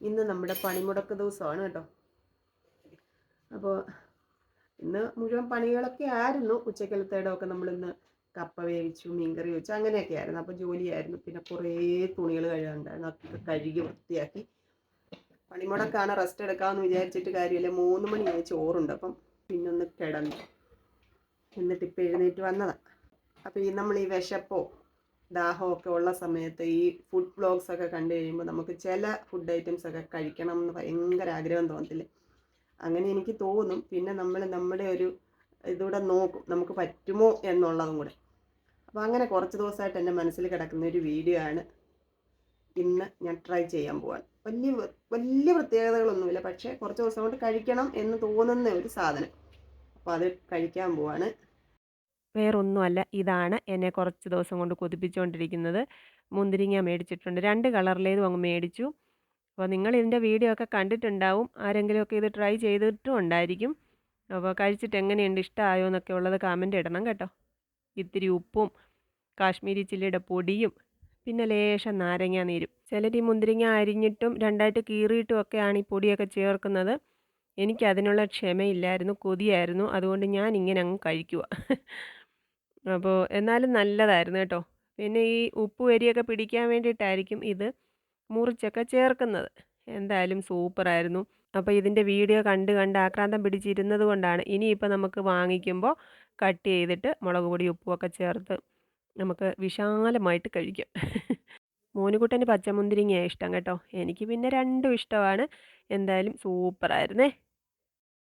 ഇന്ന് നമ്മുടെ പണിമുടക്ക് ദിവസമാണ് കേട്ടോ. അപ്പോൾ ഇന്ന് മുഴുവൻ പണികളൊക്കെ ആയിരുന്നു. ഉച്ചക്കലത്തേടമൊക്കെ നമ്മളിന്ന് കപ്പ വേവിച്ചു, മീൻകറി വെച്ചു, അങ്ങനെയൊക്കെ ആയിരുന്നു. അപ്പോൾ ജോലിയായിരുന്നു. പിന്നെ കുറേ തുണികൾ കഴുകാനുണ്ടായിരുന്നു. അതൊക്കെ കഴുകി വൃത്തിയാക്കി. പണിമുടക്കാണ്, റെസ്റ്റ് എടുക്കാമെന്ന് വിചാരിച്ചിട്ട് കാര്യമില്ല. 3 മണിയായി ചോറുണ്ട്. അപ്പം പിന്നെ ഒന്ന് കിടന്നു. എന്നിട്ട് ഇപ്പം എഴുന്നേറ്റ് വന്നതാണ്. അപ്പോൾ നമ്മൾ ഈ വിശപ്പോ ദാഹമൊക്കെ ഉള്ള സമയത്ത് ഈ ഫുഡ് വ്ളോഗ്സ് ഒക്കെ കണ്ടു കഴിയുമ്പോൾ നമുക്ക് ചില ഫുഡ് ഐറ്റംസ് ഒക്കെ കഴിക്കണം എന്ന് ഭയങ്കര ആഗ്രഹം തോന്നത്തില്ലേ? അങ്ങനെ എനിക്ക് തോന്നും. പിന്നെ നമ്മൾ നമ്മുടെ ഒരു ഇതൂടെ നോക്കും, നമുക്ക് പറ്റുമോ എന്നുള്ളതും കൂടെ. അപ്പോൾ അങ്ങനെ കുറച്ച് ദിവസമായിട്ട് എൻ്റെ മനസ്സിൽ കിടക്കുന്ന ഒരു വീഡിയോ ആണ് ഇന്ന് ഞാൻ ട്രൈ ചെയ്യാൻ പോവാൻ. വലിയ പ്രത്യേകതകളൊന്നുമില്ല, പക്ഷേ കുറച്ച് ദിവസം കൊണ്ട് കഴിക്കണം എന്ന് തോന്നുന്ന ഒരു സാധനം. അപ്പോൾ അത് കഴിക്കാൻ പോവാണ്. വേറൊന്നുമല്ല, ഇതാണ് എന്നെ കുറച്ച് ദിവസം കൊണ്ട് കൊതിപ്പിച്ചുകൊണ്ടിരിക്കുന്നത്. മുന്തിരിങ്ങ മേടിച്ചിട്ടുണ്ട്. 2 കളറിലേതും അങ്ങ് മേടിച്ചു. അപ്പോൾ നിങ്ങൾ ഇതിൻ്റെ വീഡിയോ ഒക്കെ കണ്ടിട്ടുണ്ടാവും. ആരെങ്കിലുമൊക്കെ ഇത് ട്രൈ ചെയ്തിട്ടും ഉണ്ടായിരിക്കും. അപ്പോൾ കഴിച്ചിട്ട് എങ്ങനെയുണ്ട്, ഇഷ്ടമായോ എന്നൊക്കെ ഉള്ളത് കമൻ്റ് ഇടണം കേട്ടോ. ഇത്തിരി ഉപ്പും കാശ്മീരി ചില്ലിയുടെ പൊടിയും പിന്നെ ലേശം നാരങ്ങ നീരും. ചിലർ ഈ മുന്തിരിങ്ങ അരിഞ്ഞിട്ടും രണ്ടായിട്ട് കീറിയിട്ടും ഒക്കെയാണ് ഈ പൊടിയൊക്കെ ചേർക്കുന്നത്. എനിക്കതിനുള്ള ക്ഷമയില്ലായിരുന്നു, കൊതിയായിരുന്നു. അതുകൊണ്ട് ഞാൻ ഇങ്ങനെ അങ്ങ് കഴിക്കുക. അപ്പോൾ എന്നാലും നല്ലതായിരുന്നു കേട്ടോ. പിന്നെ ഈ ഉപ്പും എരിയൊക്കെ പിടിക്കാൻ വേണ്ടിയിട്ടായിരിക്കും ഇത് മുറിച്ചൊക്കെ ചേർക്കുന്നത്. എന്തായാലും സൂപ്പറായിരുന്നു. അപ്പോൾ ഇതിൻ്റെ വീഡിയോ കണ്ട് കണ്ട് ആക്രാന്തം പിടിച്ചിരുന്നത് കൊണ്ടാണ്. ഇനിയിപ്പോൾ നമുക്ക് വാങ്ങിക്കുമ്പോൾ കട്ട് ചെയ്തിട്ട് മുളക് പൊടി ഉപ്പുമൊക്കെ ചേർത്ത് നമുക്ക് വിശാലമായിട്ട് കഴിക്കാം. മോനുകുട്ടന് പച്ചമുന്തിരിങ്ങയാണ് ഇഷ്ടം കേട്ടോ. എനിക്ക് പിന്നെ രണ്ടും ഇഷ്ടമാണ്. എന്തായാലും സൂപ്പറായിരുന്നേ.